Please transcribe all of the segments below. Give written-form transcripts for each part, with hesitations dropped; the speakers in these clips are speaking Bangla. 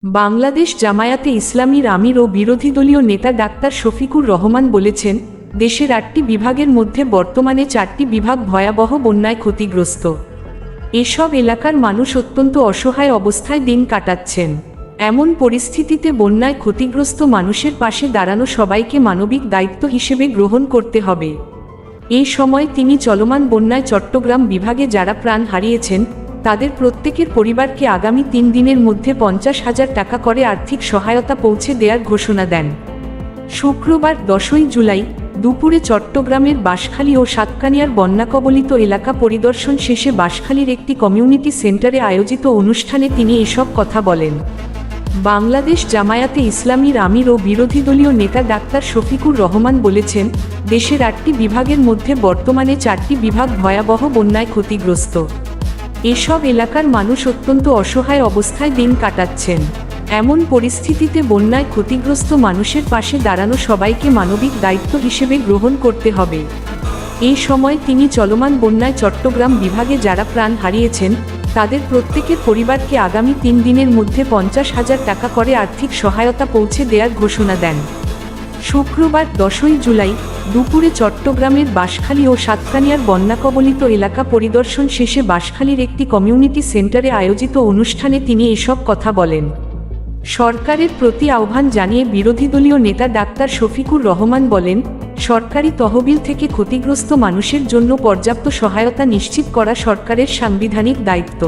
বাংলাদেশ জামায়াতে ইসলামীর আমির ও বিরোধী দলীয় নেতা ডাক্তার শফিকুর রহমান বলেছেন, দেশের ৮টি বিভাগের মধ্যে বর্তমানে ৪টি বিভাগ ভয়াবহ বন্যায় ক্ষতিগ্রস্ত। এসব এলাকার মানুষ অত্যন্ত অসহায় অবস্থায় দিন কাটাচ্ছেন। এমন পরিস্থিতিতে বন্যায় ক্ষতিগ্রস্ত মানুষের পাশে দাঁড়ানো সবাইকে মানবিক দায়িত্ব হিসেবে গ্রহণ করতে হবে। এই সময় তিনি চলমান বন্যায় চট্টগ্রাম বিভাগে যারা প্রাণ হারিয়েছেন তাদের প্রত্যেকের পরিবারকে আগামী ৩ দিনের মধ্যে ৫০,০০০ টাকা করে আর্থিক সহায়তা পৌঁছে দেওয়ার ঘোষণা দেন। শুক্রবার ১০ই জুলাই দুপুরে চট্টগ্রামের বাঁশখালী ও সাতকানিয়ার বন্যাকবলিত এলাকা পরিদর্শন শেষে বাঁশখালীর একটি কমিউনিটি সেন্টারে আয়োজিত অনুষ্ঠানে তিনি এসব কথা বলেন। বাংলাদেশ জামায়াতে ইসলামীর আমির ও বিরোধী দলীয় নেতা ডাক্তার শফিকুর রহমান বলেছেন, দেশের ৮টি বিভাগের মধ্যে বর্তমানে ৪টি বিভাগ ভয়াবহ বন্যায় ক্ষতিগ্রস্ত। এসব এলাকার মানুষ অত্যন্ত অসহায় অবস্থায় দিন কাটাচ্ছেন। এমন পরিস্থিতিতে বন্যায় ক্ষতিগ্রস্ত মানুষের পাশে দাঁড়ানো সবাইকে মানবিক দায়িত্ব হিসেবে গ্রহণ করতে হবে। এই সময় তিনি চলমান বন্যায় চট্টগ্রাম বিভাগে যারা প্রাণ হারিয়েছেন তাদের প্রত্যেকের পরিবারকে আগামী ৩ দিনের মধ্যে ৫০,০০০ টাকা করে আর্থিক সহায়তা পৌঁছে দেওয়ার ঘোষণা দেন। শুক্রবার ১০ই জুলাই দুপুরে চট্টগ্রামের বাঁশখালী ও সাতকানিয়ার বন্যাকবলিত এলাকা পরিদর্শন শেষে বাঁশখালীর একটি কমিউনিটি সেন্টারে আয়োজিত অনুষ্ঠানে তিনি এসব কথা বলেন। সরকারের প্রতি আহ্বান জানিয়ে বিরোধী দলীয় নেতা ডাক্তার শফিকুর রহমান বলেন, সরকারি তহবিল থেকে ক্ষতিগ্রস্ত মানুষের জন্য পর্যাপ্ত সহায়তা নিশ্চিত করা সরকারের সাংবিধানিক দায়িত্ব।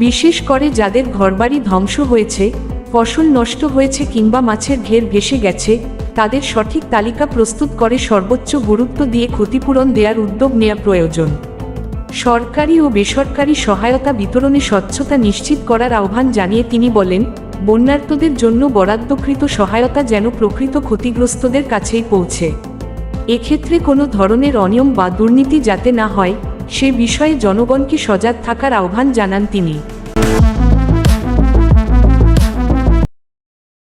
বিশেষ করে যাদের ঘরবাড়ি ধ্বংস হয়েছে, ফসল নষ্ট হয়েছে কিংবা মাছের ঘের ভেসে গেছে, তাদের সঠিক তালিকা প্রস্তুত করে সর্বোচ্চ গুরুত্ব দিয়ে ক্ষতিপূরণ দেওয়ার উদ্যোগ নেওয়া প্রয়োজন। সরকারি ও বেসরকারি সহায়তা বিতরণে স্বচ্ছতা নিশ্চিত করার আহ্বান জানিয়ে তিনি বলেন, বন্যার্তদের জন্য বরাদ্দকৃত সহায়তা যেন প্রকৃত ক্ষতিগ্রস্তদের কাছেই পৌঁছে। এক্ষেত্রে কোনো ধরনের অনিয়ম বা দুর্নীতি যাতে না হয় সে বিষয়ে জনগণকে সজাগ থাকার আহ্বান জানান তিনি।